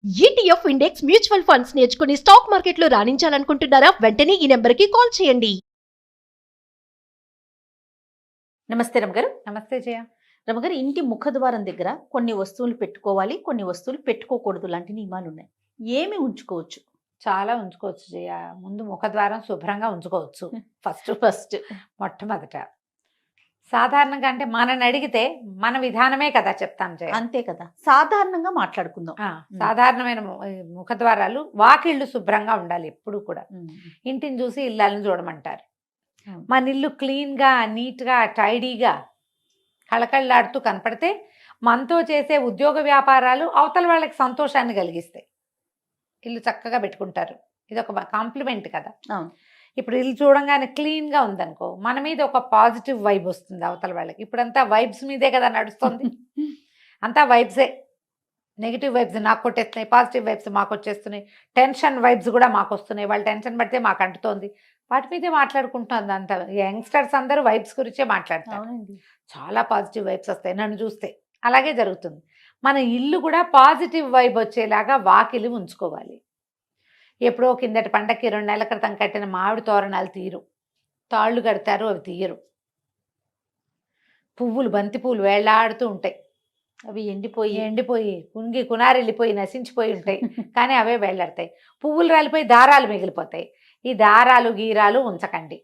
ETF index mutual funds నేర్చుకుని stock మార్కెట్లో రాణించాలనుకుంటున్నారా? వెంటనే ఈ నెంబర్కి కాల్ చేయండి. నమస్తే రమగారు. నమస్తే జయ. రమగారు, ఇంటి ముఖద్వారం దగ్గర కొన్ని వస్తువులు పెట్టుకోవాలి, కొన్ని వస్తువులు పెట్టుకోకూడదు లాంటి నియమాలు ఉన్నాయి. ఏమి ఉంచుకోవచ్చు? చాలా ఉంచుకోవచ్చు జయ. ముందు ముఖద్వారం శుభ్రంగా ఉంచుకోవచ్చు. ఫస్ట్ మొట్టమొదట సాధారణంగా అంటే మనని అడిగితే మన విధానమే కదా చెప్తాను జయ. అంతే కదా, సాధారణంగా మాట్లాడుకుందాం. సాధారణమైన ముఖద్వారాలు, వాకిళ్ళు శుభ్రంగా ఉండాలి ఎప్పుడు కూడా. ఇంటిని చూసి ఇళ్ళని చూడమంటారు. మన ఇల్లు క్లీన్గా, నీట్గా, టైడీగా, కళకళలాడుతూ కనపడితే మనతో చేసే ఉద్యోగ వ్యాపారాలు అవతల వాళ్ళకి సంతోషాన్ని కలిగిస్తాయి. ఇల్లు చక్కగా పెట్టుకుంటారు. ఇది ఒక కాంప్లిమెంట్ కదా. ఇప్పుడు ఇల్లు చూడంగానే క్లీన్గా ఉందనుకో, మన మీద ఒక పాజిటివ్ వైబ్ వస్తుంది అవతల వాళ్ళకి. ఇప్పుడంతా వైబ్స్ మీదే కదా నడుస్తుంది. అంతా వైబ్సే. నెగిటివ్ వైబ్స్ నాకు కొట్టేస్తున్నాయి, పాజిటివ్ వైబ్స్ మాకు వచ్చేస్తున్నాయి, టెన్షన్ వైబ్స్ కూడా మాకు వస్తున్నాయి. వాళ్ళు టెన్షన్ పడితే మాకు అంటుతోంది. వాటి మీదే మాట్లాడుకుంటుంది అంత. యంగ్స్టర్స్ అందరూ వైబ్స్ గురించే మాట్లాడతారు. చాలా పాజిటివ్ వైబ్స్ వస్తాయి నన్ను చూస్తే. అలాగే జరుగుతుంది. మన ఇల్లు కూడా పాజిటివ్ వైబ్ వచ్చేలాగా వాకిలి ఉంచుకోవాలి. ఎప్పుడో కిందటి పండక్కి 2 నెలల క్రితం కట్టిన మామిడి తోరణాలు తీరు, తాళ్ళు కడతారు, అవి తీయరు. పువ్వులు, బంతి పువ్వులు వేళ్లాడుతూ ఉంటాయి. అవి ఎండిపోయి కుంగి కునారెళ్ళిపోయి నశించిపోయి ఉంటాయి. కానీ అవే వేళ్లాడతాయి. పువ్వులు రాలిపోయి దారాలు మిగిలిపోతాయి. ఈ దారాలు గీరాలు ఉంచకండి.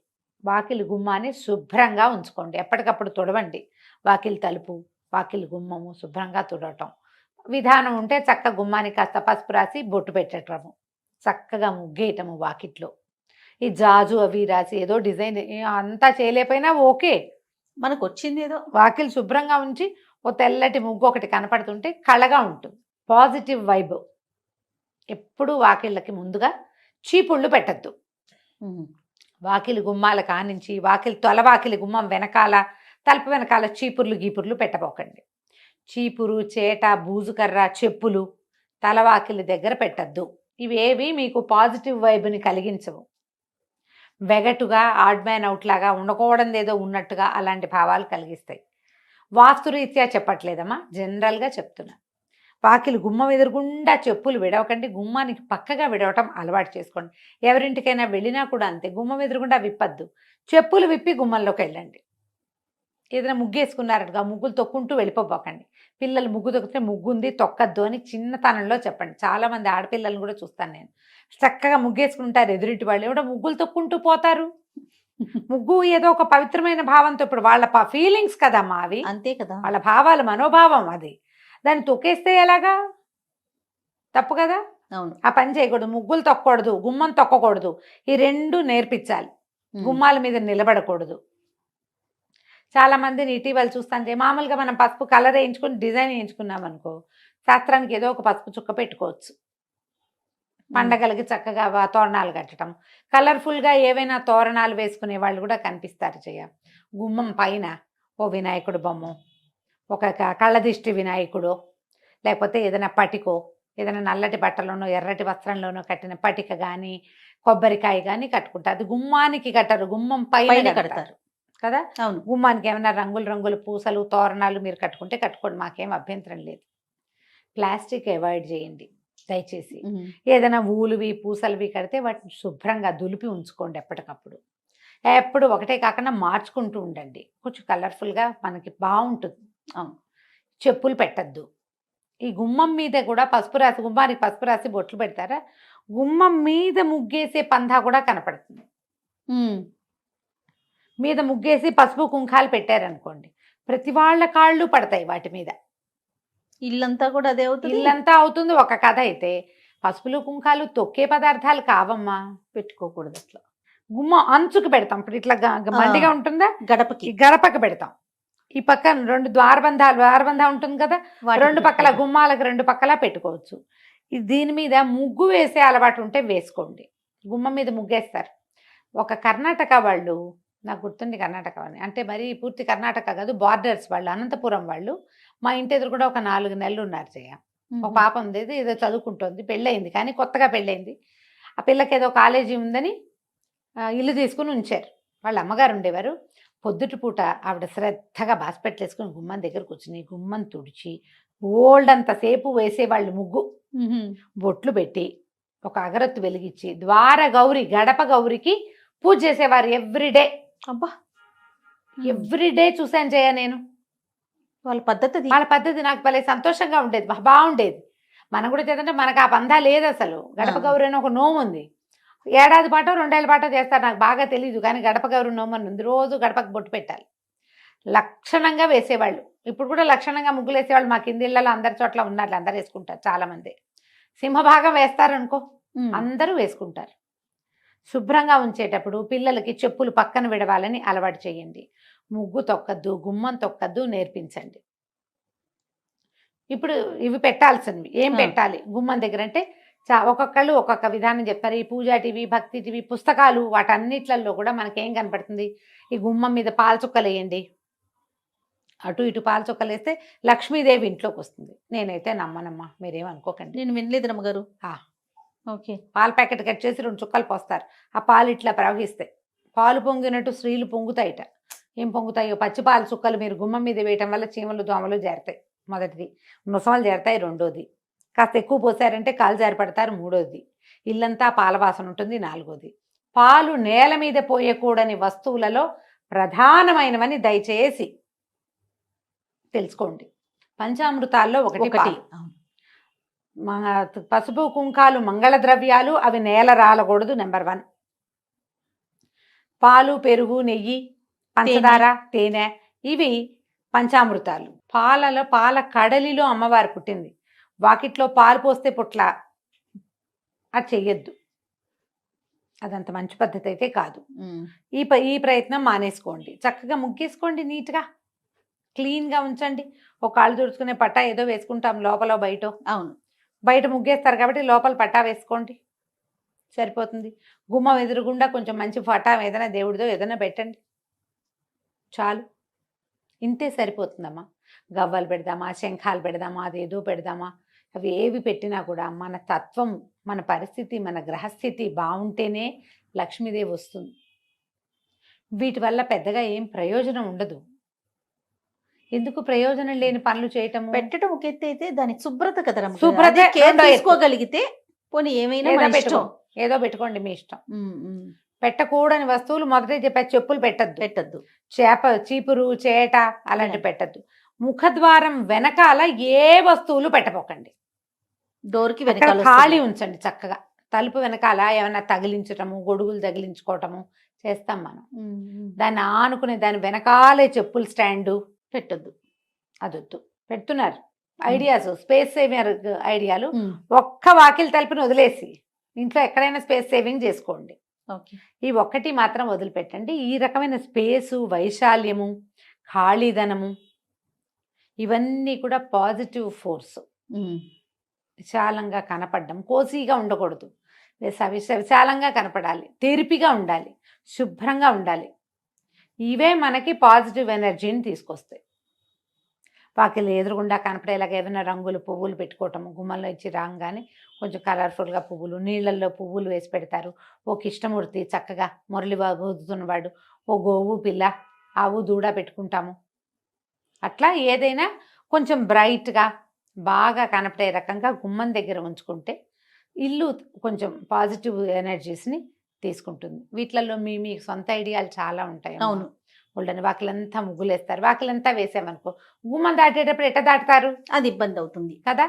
వాకిలి గుమ్మాన్ని శుభ్రంగా ఉంచుకోండి. ఎప్పటికప్పుడు తుడవండి. వాకిలి తలుపు, వాకిలి గుమ్మము శుభ్రంగా తుడవటం. విధానం ఉంటే చక్క గుమ్మానికి కాస్త పసుపు రాసి బొట్టు పెట్టటము, చక్కగా ముగ్గేయటము వాకిట్లో. ఈ జాజు అవి రాసి ఏదో డిజైన్ అంతా చేయలేకపోయినా ఓకే, మనకు వచ్చింది ఏదో. వాకిలి శుభ్రంగా ఉంచి ఓ తెల్లటి ముగ్గు ఒకటి కనపడుతుంటే కళగా ఉంటుంది. Positive vibe. ఎప్పుడు వాకిళ్ళకి ముందుగా చీపుళ్ళు పెట్టద్దు. వాకిలి గుమ్మాల కానించి తొలవాకిలి గుమ్మం వెనకాల, తలుపు వెనకాల చీపుర్లు గీపుర్లు పెట్టబోకండి. చీపురు, చేట, బూజుకర్ర, చెప్పులు తలవాకిలి దగ్గర పెట్టద్దు. ఇవేవి మీకు పాజిటివ్ వైబ్ని కలిగించవు. వెగటుగా, ఆడ్ మ్యాన్ అవుట్ లాగా, ఉండకూడదు ఏదో ఉన్నట్టుగా అలాంటి భావాలు కలిగిస్తాయి. వాస్తురీత్యా చెప్పట్లేదమ్మా, జనరల్గా చెప్తున్నా. వాకిలి గుమ్మం ఎదురుగుండా చెప్పులు విడవకండి. గుమ్మానికి పక్కగా విడవటం అలవాటు చేసుకోండి. ఎవరింటికైనా వెళ్ళినా కూడా అంతే, గుమ్మం ఎదురుగుండా విప్పద్దు. చెప్పులు విప్పి గుమ్మంలోకి వెళ్ళండి. ఏదైనా ముగ్గేసుకున్నారట్టుగా ముగ్గులు తొక్కుంటూ వెళ్ళిపోబోకండి. పిల్లలు ముగ్గు తొక్కితే ముగ్గుంది తొక్కద్దు అని చిన్నతనంలో చెప్పండి. చాలామంది ఆడపిల్లలను కూడా చూస్తాను నేను. చక్కగా ముగ్గేసుకుంటారు ఎదురింటి వాళ్ళు, ఏమిటో ముగ్గులు తొక్కుంటూ పోతారు. ముగ్గు ఏదో ఒక పవిత్రమైన భావంతో, ఇప్పుడు వాళ్ళ ఫీలింగ్స్ కదమ్మా అవి. అంతే కదా, వాళ్ళ భావాలు, మనోభావం అది. దాన్ని తొక్కేస్తే ఎలాగా? తప్పు కదా. అవును, ఆ పని చేయకూడదు. ముగ్గులు తొక్కకూడదు, గుమ్మం తొక్కకూడదు. ఈ 2 నేర్పించాలి. గుమ్మాల మీద నిలబడకూడదు. చాలా మందిని ఇటీవల చూస్తాంటే, మామూలుగా మనం పసుపు కలర్ వేయించుకుని డిజైన్ వేయించుకున్నాం అనుకో, శాస్త్రానికి ఏదో ఒక పసుపు చుక్క పెట్టుకోవచ్చు. పండగలకి చక్కగా తోరణాలు కట్టడం, కలర్ఫుల్గా ఏవైనా తోరణాలు వేసుకునే వాళ్ళు కూడా కనిపిస్తారు చెయ్య. గుమ్మం పైన ఓ వినాయకుడు బొమ్మ, ఒక కళ్ళదిష్టి వినాయకుడు, లేకపోతే ఏదైనా పటికో, ఏదైనా నల్లటి బట్టలోనో ఎర్రటి వస్త్రంలోనో కట్టిన పటిక కానీ, కొబ్బరికాయ కానీ కట్టుకుంటారు. అది గుమ్మానికి కట్టరు, గుమ్మం పైన కడతారు కదా. అవును, గుమ్మానికి ఏమైనా రంగులు పూసలు, తోరణాలు మీరు కట్టుకుంటే కట్టుకోండి, మాకేం అభ్యంతరం లేదు. ప్లాస్టిక్ అవాయిడ్ చేయండి దయచేసి. ఏదైనా ఊలువి, పూసలువి కడితే వాటిని శుభ్రంగా దులిపి ఉంచుకోండి ఎప్పటికప్పుడు. ఎప్పుడు ఒకటే కాకుండా మార్చుకుంటూ ఉండండి. కొంచెం కలర్ఫుల్గా మనకి బాగుంటుంది. చెప్పులు పెట్టద్దు. ఈ గుమ్మం మీద కూడా పసుపు రాసి, గుమ్మానికి పసుపు రాసి బొట్లు పెడతారా, గుమ్మం మీద ముగ్గేసే పందా కూడా కనపడుతుంది. మీద ముగ్గేసి పసుపు కుంకాలు పెట్టారనుకోండి, ప్రతి వాళ్ళ కాళ్ళు పడతాయి వాటి మీద. ఇల్లంతా కూడా అదే అవుతుంది. ఇల్లంతా అవుతుంది. ఒక కథ అయితే పసుపులు కుంకాలు తొక్కే పదార్థాలు కావమ్మా, పెట్టుకోకూడదు. అట్లా గుమ్మ అంచుకు పెడతాం. ఇప్పుడు ఇట్లా మండిగా ఉంటుందా, గడపకి పెడతాం. ఈ పక్క 2 ద్వారబంధం ఉంటుంది కదా, 2 పక్కల గుమ్మాలకు 2 పక్కల పెట్టుకోవచ్చు. దీని మీద ముగ్గు వేసే అలవాటు ఉంటే వేసుకోండి. గుమ్మం మీద ముగ్గేస్తారు. ఒక కర్ణాటక వాళ్ళు, నాకు గుర్తుంది కర్ణాటక అని, అంటే మరి పూర్తి కర్ణాటక కాదు, బార్డర్స్ వాళ్ళు, అనంతపురం వాళ్ళు. మా ఇంటి ఎదురు కూడా ఒక 4 నెలలు ఉన్నారు చెయ్య. ఒక పాప ఉంది, ఏదో చదువుకుంటుంది, పెళ్ళయింది, కానీ కొత్తగా పెళ్ళయింది. ఆ పిల్లకి ఏదో కాలేజీ ఉందని ఇల్లు తీసుకుని ఉంచారు. వాళ్ళ అమ్మగారు ఉండేవారు. పొద్దుటి పూట ఆవిడ శ్రద్ధగా బాస్పెట్లు వేసుకుని గుమ్మం దగ్గర కూర్చుని గుమ్మం తుడిచి ఓల్డంతసేపు వేసేవాళ్ళు ముగ్గు. బొట్లు పెట్టి ఒక అగరత్తు వెలిగించి ద్వార గౌరి గడప గౌరికి పూజ చేసేవారు ఎవ్రీడే. అబ్బా ఎవ్రీడే చూసాను జయ నేను. వాళ్ళ పద్ధతి అది. వాళ్ళ పద్ధతి నాకు భలే సంతోషంగా ఉండేది, బాగుండేది. మనం కూడా చేద్దంటే మనకు ఆ పందా లేదు అసలు. గడప గౌరి అని ఒక నోము ఉంది, ఏడాది పాటో 2 ఏళ్ళ పాటో చేస్తారు, నాకు బాగా తెలియదు. కానీ గడప గౌరి నోము అని ఉంది, రోజు గడపకు బొట్టు పెట్టాలి. లక్షణంగా వేసేవాళ్ళు. ఇప్పుడు కూడా లక్షణంగా ముగ్గులు వేసేవాళ్ళు మా కింది ఇళ్ళలో అందరి చోట్ల ఉన్నారు, అందరు వేసుకుంటారు. చాలా మంది సింహభాగం వేస్తారు అనుకో, అందరూ వేసుకుంటారు. శుభ్రంగా ఉంచేటప్పుడు పిల్లలకి చెప్పులు పక్కన విడవాలని అలవాటు చేయండి. ముగ్గు తొక్కద్దు, గుమ్మం తొక్కద్దు నేర్పించండి. ఇప్పుడు ఇవి పెట్టాల్సినవి ఏం పెట్టాలి గుమ్మం దగ్గర అంటే ఒక్కొక్కళ్ళు ఒక్కొక్క విధానం చెప్తారు. ఈ పూజా టీవీ, భక్తి టీవీ, పుస్తకాలు వాటన్నిట్లలో కూడా మనకేం కనపడుతుంది, ఈ గుమ్మం మీద పాలచుక్కలు వేయండి. అటు ఇటు పాలచుక్కలు వేస్తే లక్ష్మీదేవి ఇంట్లోకి వస్తుంది. నేనైతే నమ్మనమ్మా, మీరేమనుకోకండి. నేను వినలేదు రమ్మగారు. ఓకే. పాల ప్యాకెట్ కట్ చేసి 2 చుక్కలు పోస్తారు, ఆ పాలు ఇట్లా ప్రవహిస్తాయి. పాలు పొంగినట్టు స్త్రీలు పొంగుతాయిట. ఏం పొంగుతాయో పచ్చి పాల చుక్కలు మీరు గుమ్మం మీద వేయటం వల్ల చీమలు దోమలు చేరతాయి. మొదటిది. ముసమలు చేరతాయి. రెండోది. కాస్త ఎక్కువ పోసారంటే కాలు జారిపడతారు. మూడోది. ఇల్లంతా పాల వాసన ఉంటుంది. నాలుగోది. పాలు నేల మీద పోయకూడని వస్తువులలో ప్రధానమైనవని దయచేసి తెలుసుకోండి. పంచామృతాల్లో ఒకటి పాలు. పసుపు కుంకాలు మంగళ ద్రవ్యాలు, అవి నేల రాలకూడదు. నెంబర్ 1. పాలు, పెరుగు, నెయ్యి, పంచదార, తేనె, ఇవి పంచామృతాలు. పాల కడలిలో అమ్మవారు పుట్టింది. వాకిట్లో పాలు పోస్తే పుట్ల అది చెయ్యొద్దు. అదంత మంచి పద్ధతి అయితే కాదు. ఈ ప్రయత్నం మానేసుకోండి. చక్కగా ముగ్గేసుకోండి, నీట్గా క్లీన్గా ఉంచండి. ఒక కాళ్ళు తుడుచుకునే పట్టా ఏదో వేసుకుంటాం లోపల బయట. అవును, బయట ముగ్గేస్తారు కాబట్టి లోపల పట్టా వేసుకోండి, సరిపోతుంది. గుమ్మం ఎదురుగుండా కొంచెం మంచి పట్టా ఏదైనా దేవుడిదో ఏదైనా పెట్టండి, చాలు. ఇంతే సరిపోతుందమ్మా. గవ్వలు పెడదామా, శంఖాలు పెడదామా, అదేదో పెడదామా, అవి ఏవి పెట్టినా కూడా మన తత్వం, మన పరిస్థితి, మన గ్రహస్థితి బాగుంటేనే లక్ష్మీదేవి వస్తుంది. వీటి వల్ల పెద్దగా ఏం ప్రయోజనం ఉండదు. ఎందుకు ప్రయోజనం లేని పనులు చేయటము? పెట్టడం ఒక ఎత్తు అయితే దాని శుభ్రత కదా రమ్మగారు. శుభ్రత అది కేర్ రెండో ఎత్తు. తీసుకోగలిగితే పోనీ ఏమైనా మన ఇష్టం. ఏదో పెట్టుకోండి, మీ ఇష్టం. పెట్టకూడని వస్తువులు మొదటే చెప్పా, చెప్పులు పెట్టద్దు, చీపురు, చేట అలాంటి పెట్టద్దు. ముఖద్వారం వెనకాల ఏ వస్తువులు పెట్టపోకండి. డోర్కి అక్కడ వెనకాల ఖాళీ ఉంచండి చక్కగా. తలుపు వెనకాల ఏమైనా తగిలించటము, గొడుగులు తగిలించుకోవటము చేస్తాం మనం. దాన్ని ఆనుకునే దాని వెనకాలే చెప్పులు స్టాండు పెట్టద్దు. అదొద్దు. పెడుతున్నారు ఐడియాస్, స్పేస్ సేవింగ్ ఐడియాలు. ఒక్క వాకిలి తలుపుని వదిలేసి ఇంట్లో ఎక్కడైనా స్పేస్ సేవింగ్ చేసుకోండి. ఈ ఒక్కటి మాత్రం వదిలిపెట్టండి. ఈ రకమైన స్పేసు, వైశాల్యము, ఖాళీదనము, ఇవన్నీ కూడా పాజిటివ్ ఫోర్స్. విశాలంగా కనపడడం, కోసీగా ఉండకూడదు. విశాలంగా కనపడాలి, తెరిపిగా ఉండాలి, శుభ్రంగా ఉండాలి. ఇవే మనకి పాజిటివ్ ఎనర్జీని తీసుకొస్తాయి. వాకిలి ఎదురుగుండా కనపడేలాగా ఏమైనా రంగులు, పువ్వులు పెట్టుకోవటము. గుమ్మంలో ఇచ్చి రాగానే కొంచెం కలర్ఫుల్గా పువ్వులు, నీళ్ళల్లో పువ్వులు వేసి పెడతారు. ఓ కృష్ణమూర్తి చక్కగా మురళిబాబు ఊదుతున్నవాడు, ఓ గోవు పిల్ల, ఆవు దూడ పెట్టుకుంటాము. అట్లా ఏదైనా కొంచెం బ్రైట్గా బాగా కనపడే రకంగా గుమ్మం దగ్గర ఉంచుకుంటే ఇల్లు కొంచెం పాజిటివ్ ఎనర్జీస్ని తీసుకుంటుంది. వీటిలలో మీ సొంత ఐడియాలు చాలా ఉంటాయి. అవును, వాళ్ళని వాకిలంతా ముగ్గులేస్తారు. వాకిలంతా వేసామనుకో, గుమ్మం దాటేటప్పుడు ఎట్ట దాటుతారు? అది ఇబ్బంది అవుతుంది కదా.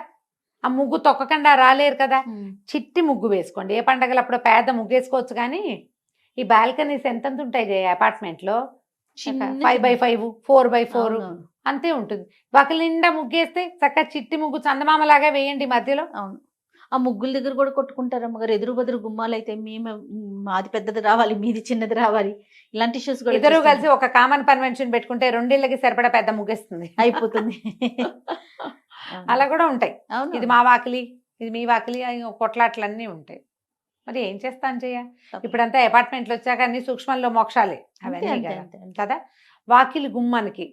ఆ ముగ్గు తొక్కకుండా రాలేరు కదా. చిట్టి ముగ్గు వేసుకోండి. ఏ పండగలప్పుడు పేద ముగ్గు వేసుకోవచ్చు. కానీ ఈ బాల్కనీస్ ఎంతంత ఉంటాయి అపార్ట్మెంట్లో? 5x5, 4x4 అంతే ఉంటుంది. వాకిలి నిండా ముగ్గేస్తే చక్కగా చిట్టి ముగ్గు చందమామలాగా వేయండి మధ్యలో. అవును, ఆ ముగ్గుల దగ్గర కూడా కొట్టుకుంటారు అమ్మగారు. ఎదురు బదురు గుమ్మాలు అయితే మాది పెద్దది రావాలి, మీది చిన్నది రావాలి, ఇలాంటి ఇష్యూస్ కూడా. ఇద్దరు కలిసి ఒక కామన్ కన్వెన్షన్ పెట్టుకుంటే 2 ఇళ్ళకి సరిపడా పెద్ద ముగ్గేస్తుంది, అయిపోతుంది. అలా కూడా ఉంటాయి. అవును, ఇది మా వాకిలి, ఇది మీ వాకిలి, కొట్లాట్లన్నీ ఉంటాయి. మరి ఏం చేస్తాను చెయ్య? ఇప్పుడంతా అపార్ట్మెంట్లు వచ్చాక అన్ని సూక్ష్మంలో మోక్షాలే అవన్నీ కదా. వాకిలి గుమ్మానికి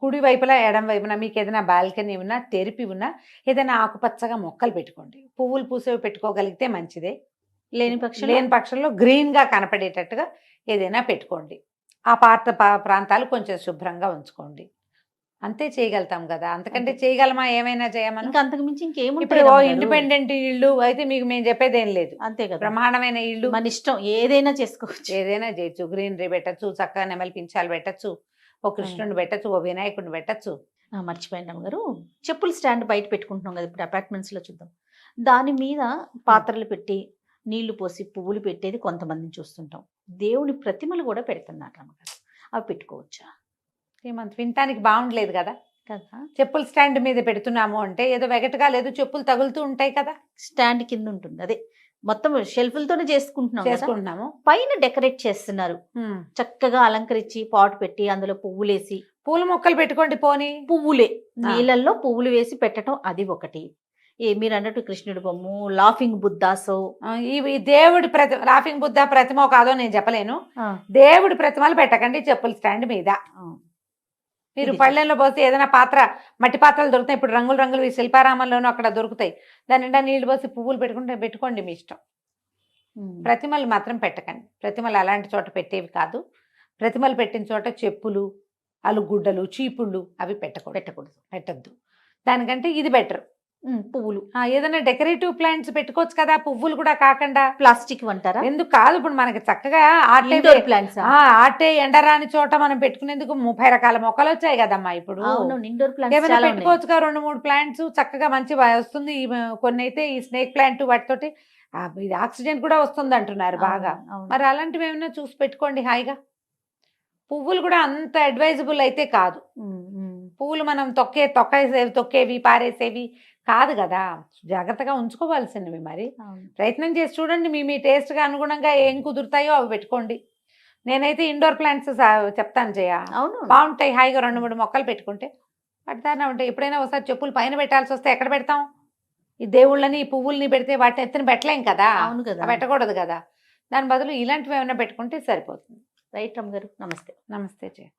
కుడి వైపులా ఎడం వైపున మీకు ఏదైనా బాల్కనీ ఉన్నా, తెరిపి ఉన్నా, ఏదైనా ఆకుపచ్చగా మొక్కలు పెట్టుకోండి. పువ్వులు పూసేవి పెట్టుకోగలిగితే మంచిదే. లేని పక్షంలో గ్రీన్గా కనపడేటట్టుగా ఏదైనా పెట్టుకోండి. ఆ ప్రాంతాలు కొంచెం శుభ్రంగా ఉంచుకోండి. అంతే చేయగలుగుతాం కదా, అంతకంటే అంతే. చేయగలమా, ఏమైనా చేయమని. ఇంకా అంతకు మించి ఇప్పుడు ఇంకేముంటాయి రమ్మగారు? ఇండిపెండెంట్ ఇల్లు అయితే మీకు మేము చెప్పేది ఏం లేదు. అంతే కదా, బ్రహ్మాండమైన ఇల్లు, మన ఇష్టం ఏదైనా చేసుకోవచ్చు. ఏదైనా చేయొచ్చు. గ్రీనరీ పెట్టచ్చు, చక్కగా నెమలి పించాలు పెట్టచ్చు, ఓ కృష్ణుడిని పెట్టచ్చు, ఓ వినాయకుడిని పెట్టచ్చు. మర్చిపోయింది అమ్మగారు, చెప్పుల స్టాండ్ బయట పెట్టుకుంటున్నాం కదా ఇప్పుడు అపార్ట్మెంట్స్ లో, చూద్దాం. దాని మీద పాత్రలు పెట్టి నీళ్లు పోసి పువ్వులు పెట్టేది కొంతమందిని చూస్తుంటాం. దేవుని ప్రతిమలు కూడా పెడుతున్నారు అమ్మగారు, అవి పెట్టుకోవచ్చా? ఏమంత వినటానికి బాగుండలేదు కదా. కదా, చెప్పుల స్టాండ్ మీద పెడుతున్నాము అంటే ఏదో వెగటగా లేదు, చెప్పులు తగులుతూ ఉంటాయి కదా, స్టాండ్ కింద ఉంటుంది, అదే మొత్తం షెల్ఫ్లతోనే చేసుకుంటున్నాం కదా. చేసుకుంటున్నాము. పైన డెకరేట్ చేస్తున్నారు, చక్కగా అలంకరించి పాట్ పెట్టి అందులో పువ్వులేసి. పూల మొక్కలు పెట్టుకోండి పోనీ. పువ్వులే నీళ్ళల్లో పువ్వులు వేసి పెట్టడం, అది ఒకటి. మీరు అన్నట్టు కృష్ణుడి బొమ్మ, లాఫింగ్ బుద్ధాసో, ఈ దేవుడి లాఫింగ్ బుద్ధ ప్రతిమ కాదో నేను చెప్పలేను. దేవుడి ప్రతిమలు పెట్టకండి చెప్పుల స్టాండ్ మీద. మీరు పళ్ళెంలో పోసి ఏదైనా పాత్ర, మట్టి పాత్రలు దొరుకుతాయి ఇప్పుడు, రంగులు రంగులు ఈ శిల్పారామంలోనూ అక్కడ దొరుకుతాయి, దాని నిండా నీళ్లు పోసి పువ్వులు పెట్టుకోండి మీ ఇష్టం. ప్రతిమలు మాత్రం పెట్టకండి. ప్రతిమలు అలాంటి చోట పెట్టేవి కాదు. ప్రతిమలు పెట్టిన చోట చెప్పులు, అలుగుడ్డలు, చీపుళ్ళు అవి పెట్టద్దు. దానికంటే ఇది బెటర్. పువ్వులు ఏదైనా డెకరేటివ్ ప్లాంట్స్ పెట్టుకోవచ్చు కదా, పువ్వులు కూడా కాకుండా. ప్లాస్టిక్ అంటారా? ఎందుకు కాదు, ఇప్పుడు మనకి చక్కగా ప్లాంట్స్ ఆటే ఎండరాని చోట మనం పెట్టుకునేందుకు 30 రకాల మొక్కలు వచ్చాయి కదమ్మా ఇప్పుడు. ఇండోర్ ఏమైనా ప్లాంట్స్ పెట్టుకోవచ్చుగా 2-3 ప్లాంట్స్ చక్కగా మంచి వస్తుంది. కొన్ని అయితే ఈ స్నేక్ ప్లాంట్ వాటితోటి ఇది ఆక్సిజన్ కూడా వస్తుంది అంటున్నారు బాగా. మరి అలాంటివి ఏమైనా చూసి పెట్టుకోండి హాయిగా. పువ్వులు కూడా అంత అడ్వైజబుల్ అయితే కాదు. పువ్వులు మనం తొక్కేవి పారేసేవి కాదు కదా, జాగ్రత్తగా ఉంచుకోవాల్సినవి. మరి ప్రయత్నం చేసి చూడండి, మీ టేస్ట్గా అనుగుణంగా ఏం కుదురుతాయో అవి పెట్టుకోండి. నేనైతే ఇండోర్ ప్లాంట్స్ చెప్తాను జయ, బాగుంటాయి. హాయిగా 2-3 మొక్కలు పెట్టుకుంటే పడతానే ఉంటాయి. ఎప్పుడైనా ఒకసారి చెప్పులు పైన పెట్టాల్సి వస్తే ఎక్కడ పెడతాం? ఈ దేవుళ్ళని ఈ పువ్వుల్ని పెడితే వాటిని ఎత్తున పెట్టలేం కదా, పెట్టకూడదు కదా. దాని బదులు ఇలాంటివి ఏమైనా పెట్టుకుంటే సరిపోతుంది. రైట్ రమ్మ గారు, నమస్తే. నమస్తే జయ.